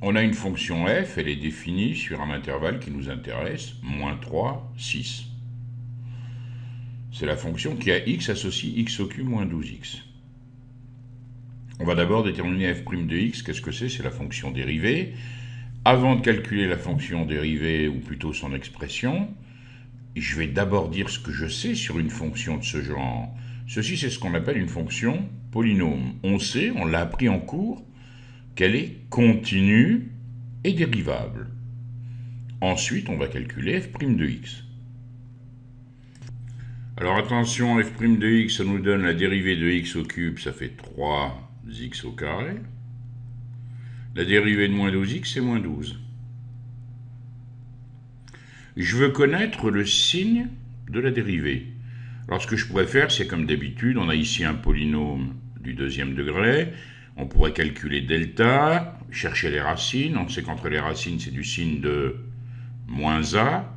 On a une fonction f, elle est définie sur un intervalle qui nous intéresse, moins 3, 6. C'est la fonction qui a x associe x au cube moins 12x. On va d'abord déterminer f' de x. Qu'est-ce que c'est? C'est la fonction dérivée. Avant de calculer la fonction dérivée, ou plutôt son expression, je vais d'abord dire ce que je sais sur une fonction de ce genre. Ceci, c'est ce qu'on appelle une fonction polynôme. On sait, on l'a appris en cours, qu'elle est continue et dérivable. Ensuite, on va calculer f' de x. Alors attention, f' de x, ça nous donne la dérivée de x au cube, ça fait 3x au carré. La dérivée de moins 12x, c'est moins 12. Je veux connaître le signe de la dérivée. Alors ce que je pourrais faire, c'est comme d'habitude, on a ici un polynôme du deuxième degré, on pourrait calculer delta, chercher les racines, on sait qu'entre les racines, c'est du signe de moins a,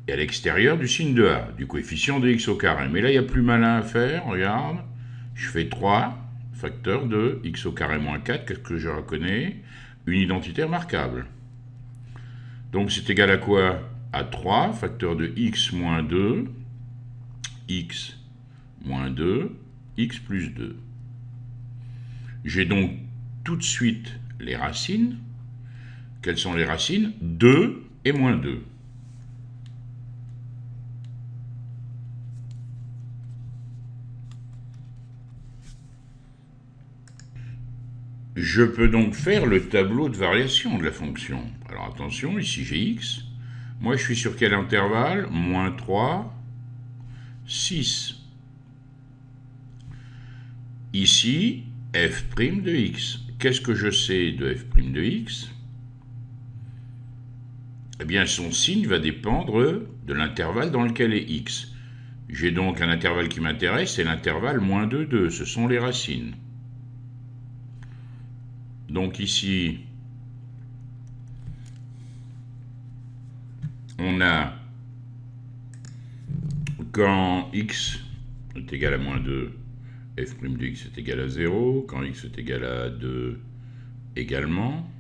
et à l'extérieur du signe de a, du coefficient de x au carré. Mais là, il n'y a plus malin à faire, regarde, je fais 3 facteur de x au carré moins 4, qu'est-ce que je reconnais? Une identité remarquable. Donc c'est égal à quoi? À 3 facteur de x moins 2, x moins 2, x plus 2. J'ai donc tout de suite les racines. Quelles sont les racines? 2 et moins 2. Je peux donc faire le tableau de variation de la fonction. Alors attention, ici j'ai x. Moi je suis sur quel intervalle? Moins 3, 6. Ici, f' de x. Qu'est-ce que je sais de f' de x? Eh bien, son signe va dépendre de l'intervalle dans lequel est x. J'ai donc un intervalle qui m'intéresse, c'est l'intervalle moins 2, 2. Ce sont les racines. Donc ici, on a, quand x est égal à moins 2, f' de x est égal à 0, quand x est égal à 2 également.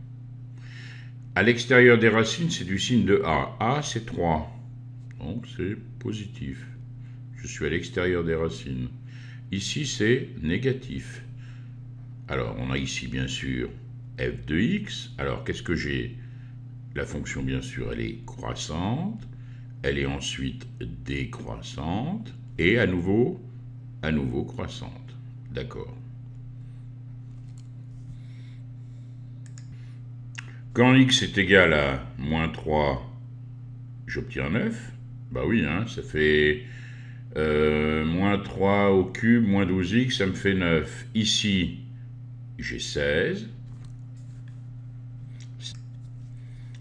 À l'extérieur des racines, c'est du signe de a. a, c'est 3. Donc c'est positif. Je suis à l'extérieur des racines. Ici, c'est négatif. Alors, on a ici, bien sûr, f de x. Alors, qu'est-ce que j'ai? La fonction, bien sûr, elle est croissante. Elle est ensuite décroissante. Et à nouveau croissante. D'accord. Quand x est égal à moins 3, j'obtiens 9. Bah oui, hein, ça fait moins 3 au cube, moins 12x, ça me fait 9. Ici, j'ai 16.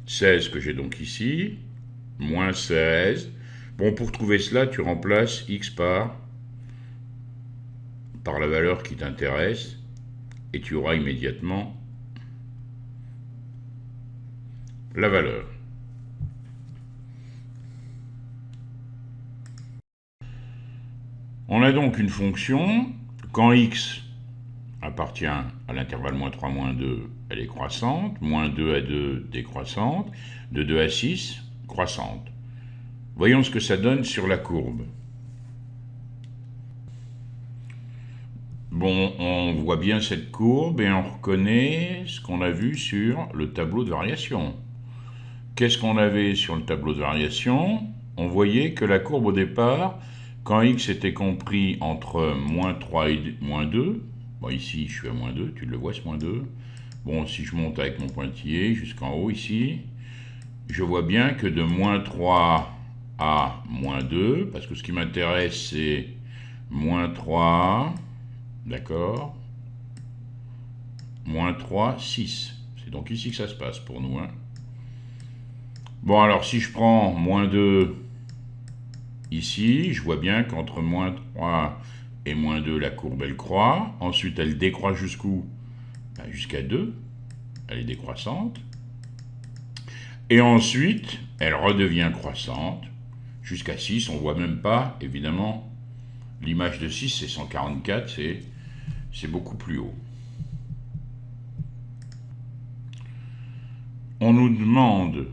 16 que j'ai donc ici, moins 16. Bon, pour trouver cela, tu remplaces x par la valeur qui t'intéresse, et tu auras immédiatement la valeur. On a donc une fonction, quand x appartient à l'intervalle moins 3, moins 2, elle est croissante, moins 2 à 2, décroissante, de 2 à 6, croissante. Voyons ce que ça donne sur la courbe. Bon, on voit bien cette courbe et on reconnaît ce qu'on a vu sur le tableau de variation. Qu'est-ce qu'on avait sur le tableau de variation? On voyait que la courbe au départ, quand x était compris entre moins 3 et moins 2, bon ici je suis à moins 2, tu le vois ce moins 2. Bon, si je monte avec mon pointillé jusqu'en haut ici, je vois bien que de moins 3 à moins 2, parce que ce qui m'intéresse c'est moins 3, d'accord, moins 3, 6. C'est donc ici que ça se passe pour nous, hein. Bon, alors si je prends moins 2 ici, je vois bien qu'entre moins 3 et moins 2, la courbe elle croît. Ensuite, elle décroît jusqu'où? Jusqu'à 2. Elle est décroissante. Et ensuite, elle redevient croissante jusqu'à 6. On ne voit même pas, évidemment, l'image de 6, c'est 144, c'est beaucoup plus haut. On nous demande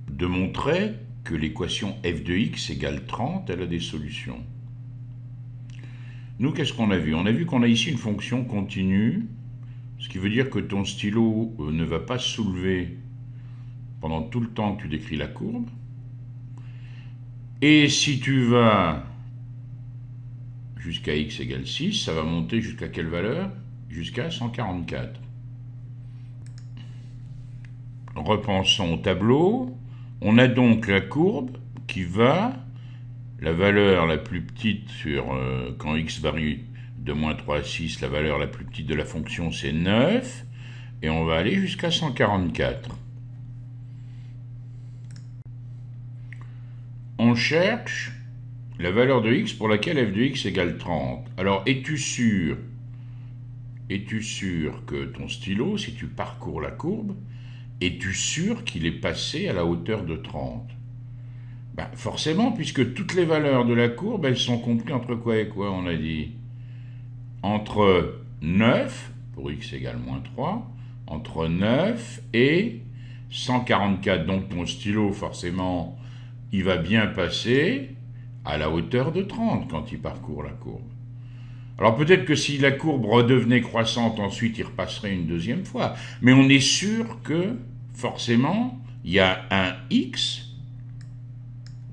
de montrer que l'équation f de x égale 30, elle a des solutions. Nous, qu'est-ce qu'on a vu? On a vu qu'on a ici une fonction continue, ce qui veut dire que ton stylo ne va pas se soulever pendant tout le temps que tu décris la courbe. Et si tu vas jusqu'à x égale 6, ça va monter jusqu'à quelle valeur? Jusqu'à 144. Repensons au tableau. On a donc la courbe qui va, la valeur la plus petite sur, quand x varie de moins 3 à 6, la valeur la plus petite de la fonction c'est 9, et on va aller jusqu'à 144. On cherche la valeur de x pour laquelle f de x égale 30. Alors, es-tu sûr que ton stylo, si tu parcours la courbe, es-tu sûr qu'il est passé à la hauteur de 30? Ben, forcément, puisque toutes les valeurs de la courbe, elles sont comprises entre quoi et quoi, on a dit? Entre 9, pour x égale moins 3, entre 9 et 144. Donc ton stylo, forcément, il va bien passer à la hauteur de 30 quand il parcourt la courbe. Alors peut-être que si la courbe redevenait croissante, ensuite il repasserait une deuxième fois. Mais on est sûr que, forcément, il y a un x,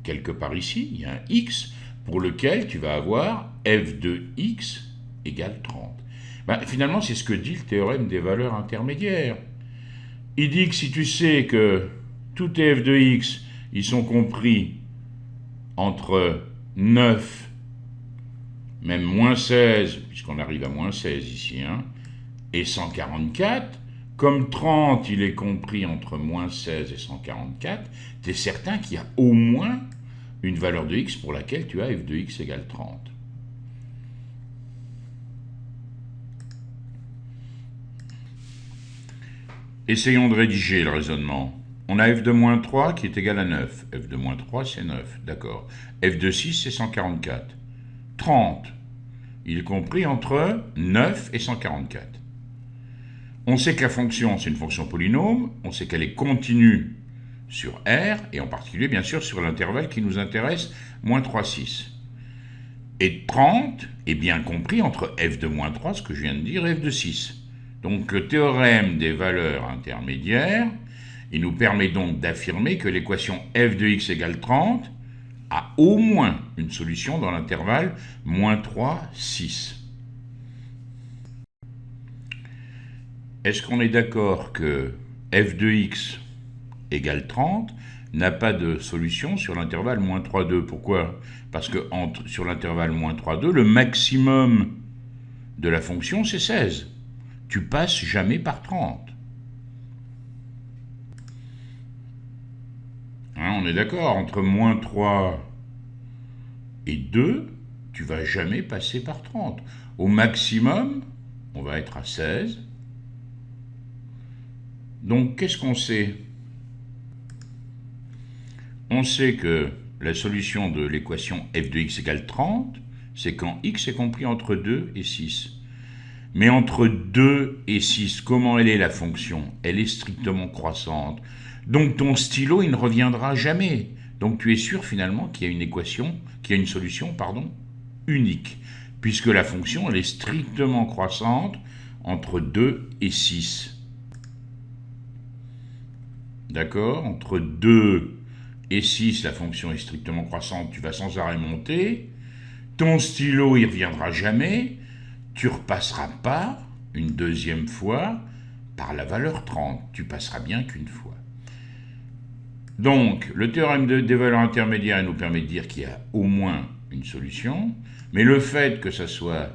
quelque part ici, il y a un x pour lequel tu vas avoir f de x égale 30. Ben, finalement, c'est ce que dit le théorème des valeurs intermédiaires. Il dit que si tu sais que tous tes f de x, ils sont compris entre 9, même moins 16, puisqu'on arrive à moins 16 ici, hein, et 144, comme 30, il est compris entre moins 16 et 144, tu es certain qu'il y a au moins une valeur de x pour laquelle tu as f de x égale 30. Essayons de rédiger le raisonnement. On a f de moins 3 qui est égal à 9. f de moins 3, c'est 9, d'accord. f de 6, c'est 144. 30, il est compris entre 9 et 144. On sait que la fonction, c'est une fonction polynôme, on sait qu'elle est continue sur R, et en particulier, bien sûr, sur l'intervalle qui nous intéresse, moins 3, 6. Et 30 est bien compris entre f de moins 3, ce que je viens de dire, et f de 6. Donc le théorème des valeurs intermédiaires, il nous permet donc d'affirmer que l'équation f de x égale 30 a au moins une solution dans l'intervalle moins 3, 6. Est-ce qu'on est d'accord que f de x égale 30 n'a pas de solution sur l'intervalle moins 3, 2? Pourquoi? Parce que sur l'intervalle moins 3, 2, le maximum de la fonction, c'est 16. Tu passes jamais par 30. Hein, on est d'accord, entre moins 3 et 2, tu vas jamais passer par 30. Au maximum, on va être à 16. Donc, qu'est-ce qu'on sait? On sait que la solution de l'équation f de x égale 30, c'est quand x est compris entre 2 et 6. Mais entre 2 et 6, comment elle est la fonction? Elle est strictement croissante. Donc ton stylo, il ne reviendra jamais. Donc tu es sûr finalement qu'il y a une équation, qu'il y a une solution, unique. Puisque la fonction, elle est strictement croissante entre 2 et 6. D'accord? Entre 2 et 6, la fonction est strictement croissante, tu vas sans arrêt monter. Ton stylo, il ne reviendra jamais. Tu ne repasseras pas une deuxième fois par la valeur 30. Tu passeras bien qu'une fois. Donc, le théorème des valeurs intermédiaires nous permet de dire qu'il y a au moins une solution, mais le fait que ça soit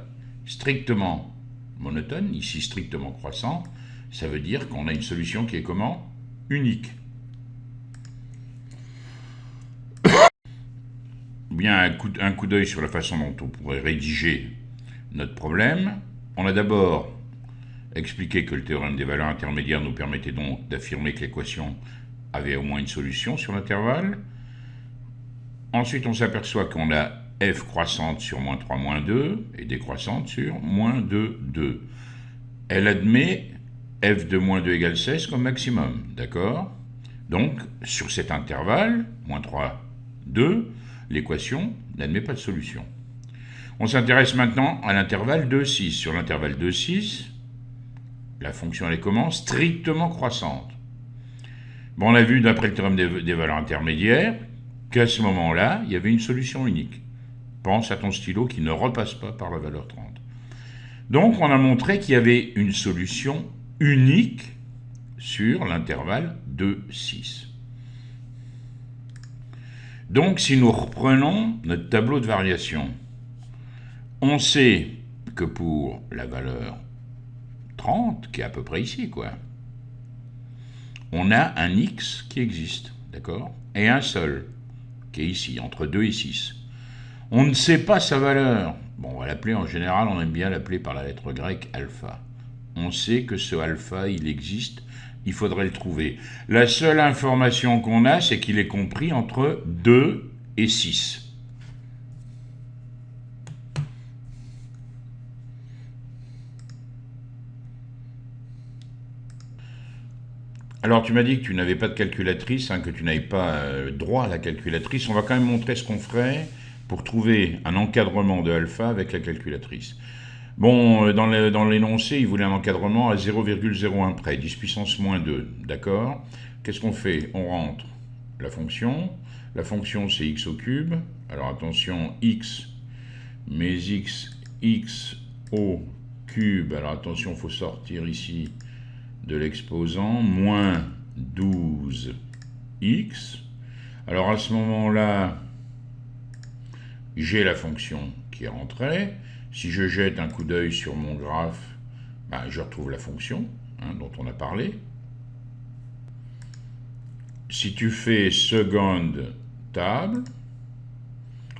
strictement monotone, ici strictement croissant, ça veut dire qu'on a une solution qui est comment? Unique. Bien, un coup d'œil sur la façon dont on pourrait rédiger notre problème. On a d'abord expliqué que le théorème des valeurs intermédiaires nous permettait donc d'affirmer que l'équation avait au moins une solution sur l'intervalle. Ensuite, on s'aperçoit qu'on a f croissante sur moins 3, moins 2 et décroissante sur moins 2, 2. Elle admet f de moins 2 égale 16 comme maximum, d'accord? Donc, sur cet intervalle, moins 3, 2, l'équation n'admet pas de solution. On s'intéresse maintenant à l'intervalle 2, 6. Sur l'intervalle 2, 6, la fonction elle est comment? Strictement croissante. Bon, on a vu d'après le théorème des valeurs intermédiaires qu'à ce moment-là, il y avait une solution unique. Pense à ton stylo qui ne repasse pas par la valeur 30. Donc, on a montré qu'il y avait une solution unique sur l'intervalle 2, 6. Donc, si nous reprenons notre tableau de variation, on sait que pour la valeur 30, qui est à peu près ici, quoi, on a un x qui existe, d'accord? Et un seul, qui est ici, entre 2 et 6. On ne sait pas sa valeur. Bon, on va l'appeler, en général, on aime bien l'appeler par la lettre grecque alpha. On sait que ce alpha, il existe, il faudrait le trouver. La seule information qu'on a, c'est qu'il est compris entre 2 et 6. Alors, tu m'as dit que tu n'avais pas de calculatrice, que tu n'avais pas droit à la calculatrice. On va quand même montrer ce qu'on ferait pour trouver un encadrement de alpha avec la calculatrice. Bon, dans l'énoncé, il voulait un encadrement à 0,01 près, 10 puissance moins 2, d'accord? Qu'est-ce qu'on fait? On rentre la fonction. La fonction, c'est x au cube. Alors, attention, x, mais x au cube. Alors, attention, il faut sortir ici de l'exposant, moins 12x. Alors à ce moment-là, j'ai la fonction qui est rentrée. Si je jette un coup d'œil sur mon graphe, je retrouve la fonction dont on a parlé. Si tu fais seconde table,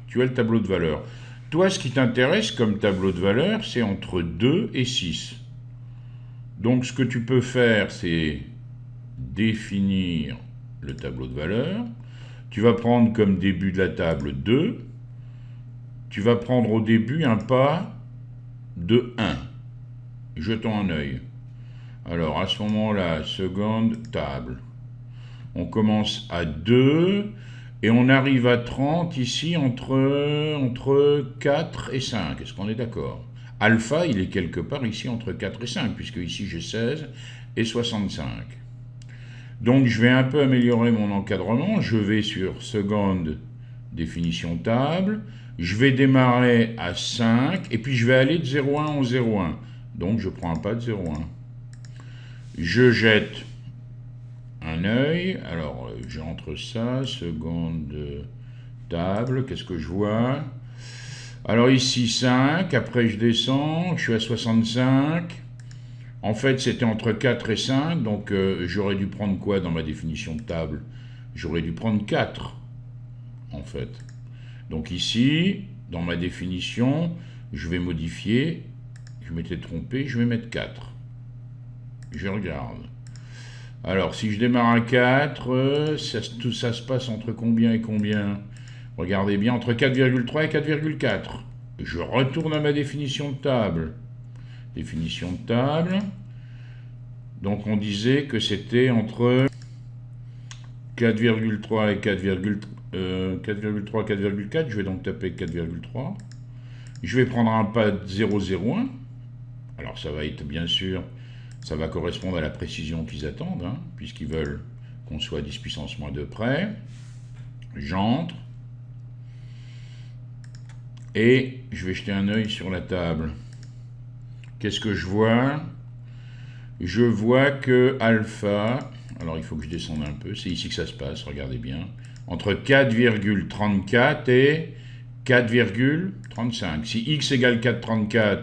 tu as le tableau de valeur. Toi, ce qui t'intéresse comme tableau de valeur, c'est entre 2 et 6. Donc, ce que tu peux faire, c'est définir le tableau de valeur. Tu vas prendre comme début de la table 2. Tu vas prendre au début un pas de 1. Jetons un œil. Alors, à ce moment-là, seconde table. On commence à 2 et on arrive à 30 ici entre 4 et 5. Est-ce qu'on est d'accord ? Alpha, il est quelque part ici entre 4 et 5, puisque ici j'ai 16 et 65. Donc je vais un peu améliorer mon encadrement. Je vais sur seconde définition table. Je vais démarrer à 5, et puis je vais aller de 0,1 en 0,1. Donc je prends un pas de 0,1. Je jette un œil. Alors j'entre ça, seconde table. Qu'est-ce que je vois ? Alors ici 5, après je descends, je suis à 65. En fait, c'était entre 4 et 5, donc j'aurais dû prendre quoi dans ma définition de table? J'aurais dû prendre 4, en fait. Donc ici, dans ma définition, je vais modifier, je m'étais trompé, je vais mettre 4. Je regarde. Alors, si je démarre à 4, tout ça se passe entre combien et combien? Regardez bien, entre 4,3 et 4,4. Je retourne à ma définition de table. Définition de table. Donc on disait que c'était entre 4,3 et 4,4. Je vais donc taper 4,3. Je vais prendre un pas de 0,01. Alors ça va être bien sûr, ça va correspondre à la précision qu'ils attendent, puisqu'ils veulent qu'on soit à 10 puissance moins 2 près. J'entre. Et je vais jeter un œil sur la table. Qu'est-ce que je vois? Je vois que alpha, alors il faut que je descende un peu, c'est ici que ça se passe, regardez bien, entre 4,34 et 4,35. Si x égale 4,34,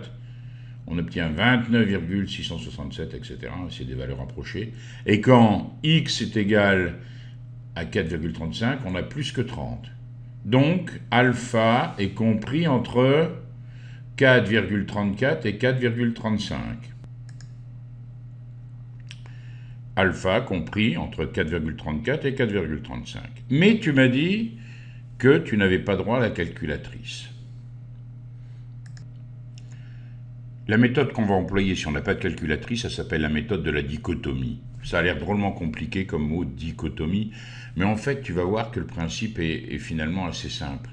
on obtient 29,667, etc. C'est des valeurs approchées. Et quand x est égal à 4,35, on a plus que 30. Donc, alpha est compris entre 4,34 et 4,35. Alpha compris entre 4,34 et 4,35. Mais tu m'as dit que tu n'avais pas droit à la calculatrice. La méthode qu'on va employer si on n'a pas de calculatrice, ça s'appelle la méthode de la dichotomie. Ça a l'air drôlement compliqué comme mot, dichotomie, mais en fait, tu vas voir que le principe est finalement assez simple.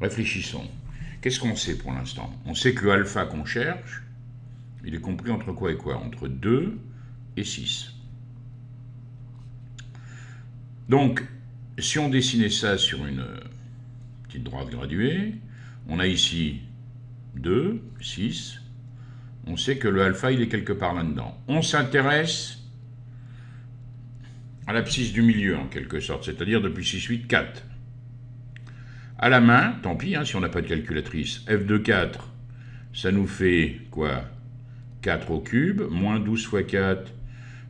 Réfléchissons. Qu'est-ce qu'on sait pour l'instant? On sait que le alpha qu'on cherche, il est compris entre quoi et quoi? Entre 2 et 6. Donc, si on dessinait ça sur une petite droite graduée, on a ici 2, 6. On sait que le alpha, il est quelque part là-dedans. On s'intéresse à l'abscisse du milieu, en quelque sorte, c'est-à-dire depuis 6, 8, 4. À la main, tant pis, si on n'a pas de calculatrice, f de 4, ça nous fait quoi? 4 au cube, moins 12 fois 4,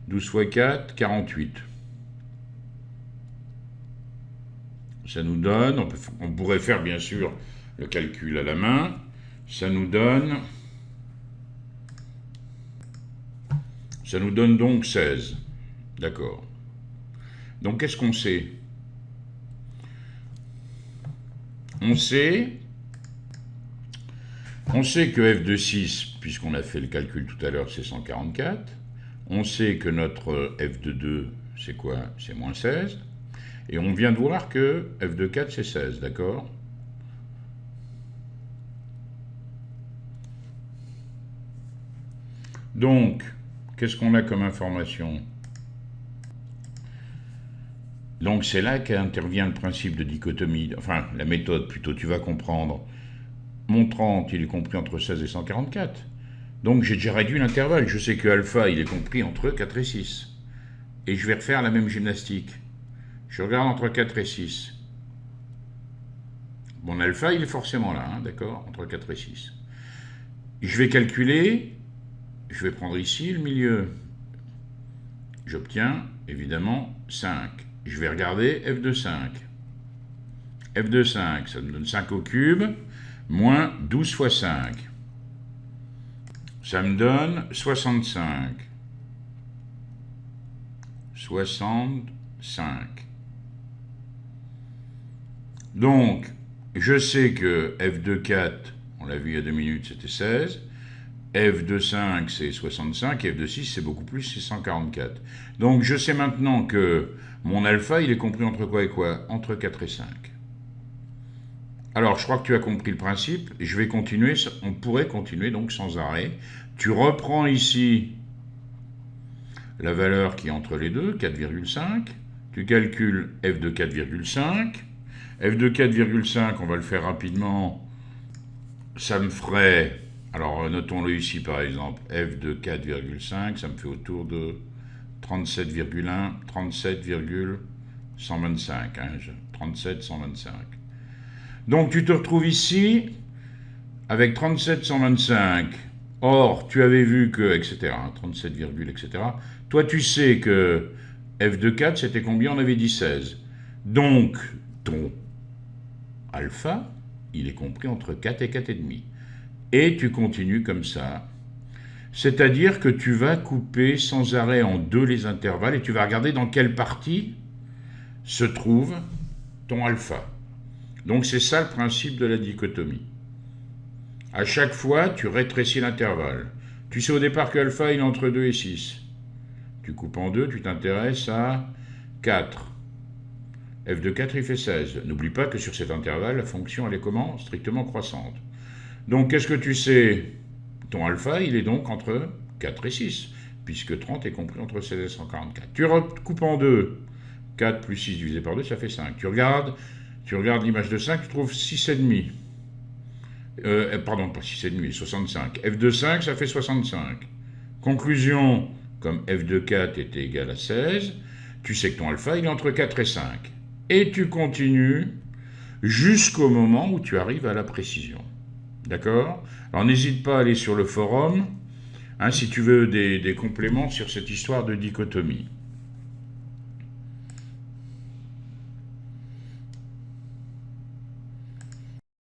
12 fois 4, 48. Ça nous donne, on pourrait faire bien sûr le calcul à la main, ça nous donne donc 16. D'accord. Donc qu'est-ce qu'on sait? On sait que f de 6, puisqu'on a fait le calcul tout à l'heure, c'est 144. On sait que notre f de 2, c'est quoi? C'est moins 16. Et on vient de voir que f de 4, c'est 16, d'accord? Donc, qu'est-ce qu'on a comme information? Donc c'est là qu'intervient le principe de dichotomie, enfin la méthode plutôt, tu vas comprendre. Mon 30, il est compris entre 16 et 144. Donc j'ai déjà réduit l'intervalle, je sais que alpha, il est compris entre 4 et 6. Et je vais refaire la même gymnastique. Je regarde entre 4 et 6. Mon alpha, il est forcément là, d'accord, entre 4 et 6. Je vais calculer, je vais prendre ici le milieu. J'obtiens évidemment 5. Je vais regarder f de 5. f de 5, ça me donne 5 au cube, moins 12 fois 5. Ça me donne 65. 65. Donc, je sais que f de 4, on l'a vu il y a 2 minutes, c'était 16. f de 5, c'est 65, et f de 6, c'est beaucoup plus, c'est 144. Donc, je sais maintenant que mon alpha, il est compris entre quoi et quoi? Entre 4 et 5. Alors, je crois que tu as compris le principe. Je vais continuer, on pourrait continuer donc sans arrêt. Tu reprends ici la valeur qui est entre les deux, 4,5. Tu calcules f de 4,5. f de 4,5, on va le faire rapidement. Ça me ferait... Alors, notons-le ici, par exemple. f de 4,5, ça me fait autour de 37,1, 37,125. 37,125. Donc, tu te retrouves ici avec 37,125. Or, tu avais vu que, etc., 37, etc. Toi, tu sais que f de 4, c'était combien? On avait dit 16. Donc, ton alpha, il est compris entre 4 et 4,5. Et tu continues comme ça. C'est-à-dire que tu vas couper sans arrêt en deux les intervalles et tu vas regarder dans quelle partie se trouve ton alpha. Donc c'est ça le principe de la dichotomie. À chaque fois, tu rétrécis l'intervalle. Tu sais au départ que alpha il est entre 2 et 6. Tu coupes en deux, tu t'intéresses à 4. f de 4, il fait 16. N'oublie pas que sur cet intervalle, la fonction, elle est comment? Strictement croissante. Donc, qu'est-ce que tu sais? Ton alpha, il est donc entre 4 et 6, puisque 30 est compris entre 16 et 144. Tu recoupes en deux. 4 plus 6 divisé par 2, ça fait 5. Tu regardes l'image de 5, tu trouves 6,5. Pardon, pas 6,5, 65. f de 5, ça fait 65. Conclusion, comme f de 4 était égal à 16, tu sais que ton alpha, il est entre 4 et 5. Et tu continues jusqu'au moment où tu arrives à la précision. D'accord? Alors n'hésite pas à aller sur le forum, si tu veux des compléments sur cette histoire de dichotomie.